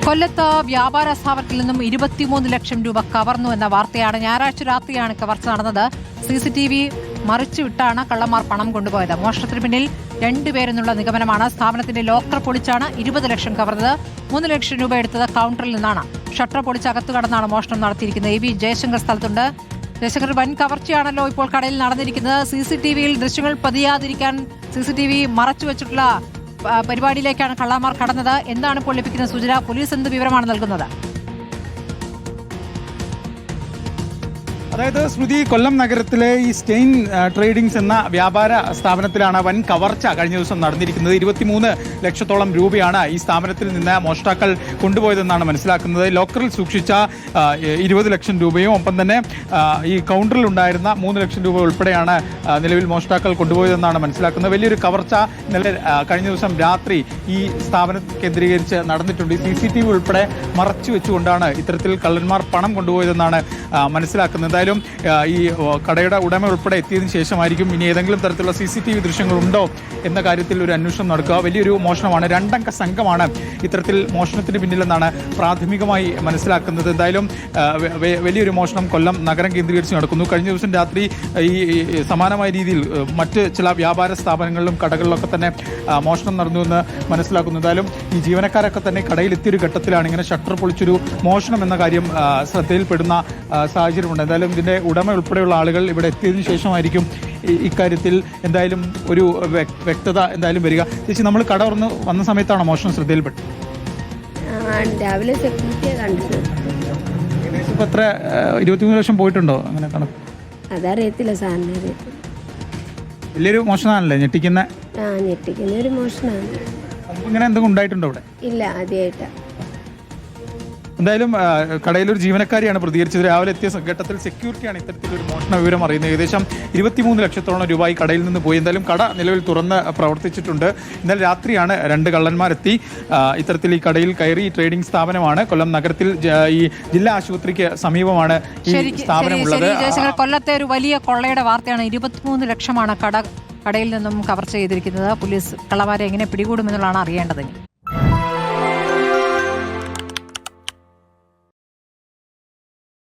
കൊല്ലത്ത് വ്യാപാര സ്ഥാപനത്തിൽ നിന്നും 23 ലക്ഷം രൂപ കവർന്നു എന്ന വാർത്തയാണ്. ഞായറാഴ്ച രാത്രിയാണ് കവർച്ച നടന്നത്. CCTV മറിച്ചുവിട്ടാണ് കള്ളന്മാർ പണം കൊണ്ടുപോയത്. മോഷണത്തിന് പിന്നിൽ 2 പേരെന്നുള്ള നിഗമനമാണ്. സ്ഥാപനത്തിന്റെ ലോക്കർ പൊളിച്ചാണ് 20 ലക്ഷം കവർന്നത്. 3 ലക്ഷം രൂപ എടുത്തത് കൗണ്ടറിൽ നിന്നാണ്. ഷട്ടർ പൊളിച്ച് അകത്തു കടന്നാണ് മോഷണം നടത്തിയിരിക്കുന്നത്. AV ജയശങ്കർ സ്ഥലത്തുണ്ട്. ജയശങ്കർ, വൻ കവർച്ചയാണല്ലോ ഇപ്പോൾ കടയിൽ നടന്നിരിക്കുന്നത്. CCTVയിൽ ദൃശ്യങ്ങൾ പതിയാതിരിക്കാൻ CCTV മറച്ചുവെച്ചിട്ടുള്ള പരിപാടിയിലേക്കാണ് കള്ളന്മാർ കടന്നത്. എന്താണ് ഇപ്പോൾ ലഭിക്കുന്ന സൂചന? പോലീസ് എന്ത് വിവരമാണ് നൽകുന്നത്? അതായത് സ്മൃതി, കൊല്ലം നഗരത്തിലെ ഈ സ്റ്റെയിൻ ട്രേഡിംഗ്സ് എന്ന വ്യാപാര സ്ഥാപനത്തിലാണ് വൻ കവർച്ച കഴിഞ്ഞ ദിവസം നടന്നിരിക്കുന്നത്. 23 ലക്ഷത്തോളം രൂപയാണ് ഈ സ്ഥാപനത്തിൽ നിന്ന് മോഷ്ടാക്കൾ കൊണ്ടുപോയതെന്നാണ് മനസ്സിലാക്കുന്നത്. ലോക്കറിൽ സൂക്ഷിച്ച 20 ലക്ഷം രൂപയും ഒപ്പം തന്നെ ഈ കൗണ്ടറിൽ ഉണ്ടായിരുന്ന 3 ലക്ഷം രൂപ ഉൾപ്പെടെയാണ് നിലവിൽ മോഷ്ടാക്കൾ കൊണ്ടുപോയതെന്നാണ് മനസ്സിലാക്കുന്നത്. വലിയൊരു കവർച്ച ഇന്നലെ കഴിഞ്ഞ ദിവസം രാത്രി ഈ സ്ഥാപനം കേന്ദ്രീകരിച്ച് നടന്നിട്ടുണ്ട്. CCTV ഉൾപ്പെടെ മറച്ചു വെച്ചുകൊണ്ടാണ് ഇത്തരത്തിൽ കള്ളന്മാർ പണം കൊണ്ടുപോയതെന്നാണ് മനസ്സിലാക്കുന്നത്. എന്തായാലും ഈ കടയുടെ ഉടമ ഉൾപ്പെടെ എത്തിയതിനു ശേഷമായിരിക്കും ഇനി ഏതെങ്കിലും തരത്തിലുള്ള CCTV ദൃശ്യങ്ങളുണ്ടോ എന്ന കാര്യത്തിൽ ഒരു അന്വേഷണം നടക്കുക. വലിയൊരു മോഷണമാണ്. 2 അംഗ സംഘമാണ് ഇത്തരത്തിൽ മോഷണത്തിന് പിന്നിലെന്നാണ് പ്രാഥമികമായി മനസ്സിലാക്കുന്നത്. എന്തായാലും വലിയൊരു മോഷണം കൊല്ലം നഗരം കേന്ദ്രീകരിച്ച് നടക്കുന്നു. കഴിഞ്ഞ ദിവസം രാത്രി ഈ സമാനമായ രീതിയിൽ മറ്റ് ചില വ്യാപാര സ്ഥാപനങ്ങളിലും കടകളിലൊക്കെ തന്നെ മോഷണം നടന്നുവെന്ന് മനസ്സിലാക്കുന്നു. എന്തായാലും ഈ ജീവനക്കാരൊക്കെ തന്നെ കടയിലെത്തിയൊരു ഘട്ടത്തിലാണ് ഇങ്ങനെ ഷട്ടർ പൊളിച്ചൊരു മോഷണം എന്ന കാര്യം ശ്രദ്ധയിൽപ്പെടുന്ന സാഹചര്യമുണ്ട്. എന്തായാലും ഇതിന്റെ ഉടമ ഉൾപ്പെടെയുള്ള ആളുകൾ ഇവിടെ എത്തിയതിനു ശേഷമായിരിക്കും ഇക്കാര്യത്തിൽ എന്തായാലും ഒരു വ്യക്തത എന്തായാലും വരിക. ചേച്ചി, നമ്മൾ കട തുറന്ന് വന്ന സമയത്താണോ മോഷണം ശ്രദ്ധയിൽപ്പെട്ടത്? രാവിലെ ഇപ്പൊ എത്ര 23 ലക്ഷം പോയിട്ടുണ്ടോ? അങ്ങനെ കണക്ക് അതറിയത്തില്ല സാറിന്. വലിയൊരു മോഷണമാണല്ലേ? ഞെട്ടിക്കുന്ന ഒരു മോഷണമാണ്. ഇങ്ങനെ എന്തെങ്കിലും ഉണ്ടായിട്ടുണ്ടോ ഇവിടെ? ഇല്ല, ആദ്യമായിട്ടാ. എന്തായാലും കടയിലൊരു ജീവനക്കാരിയാണ് പ്രതികരിച്ചത്. രാവിലെ എത്തിയ ഘട്ടത്തിൽ സെക്യൂരിറ്റിയാണ് ഇത്തരത്തിലൊരു മോഷണ വിവരം അറിയുന്നത്. ഏകദേശം 23 ലക്ഷത്തോളം രൂപ ഈ കടയിൽ നിന്ന് പോയി. എന്തായാലും കട നിലവിൽ തുറന്ന് പ്രവർത്തിച്ചിട്ടുണ്ട്. ഇന്നലെ രാത്രിയാണ് 2 കള്ളന്മാരെത്തി ഇത്തരത്തിൽ ഈ കടയിൽ കയറി. ഈ ട്രേഡിംഗ് സ്ഥാപനമാണ് കൊല്ലം നഗരത്തിൽ ഈ ജില്ലാ ആശുപത്രിക്ക് സമീപമാണ് ഈ സ്ഥാപനമുള്ളത്. കൊല്ലത്തെ ഒരു വലിയ കൊള്ളയുടെ വാർത്തയാണ്. 23 ലക്ഷമാണ് കടയിൽ നിന്നും കവർച്ച ചെയ്തിരിക്കുന്നത്. പോലീസ് കള്ളന്മാരെ എങ്ങനെ പിടികൂടുമെന്നുള്ളതാണ് അറിയേണ്ടത്.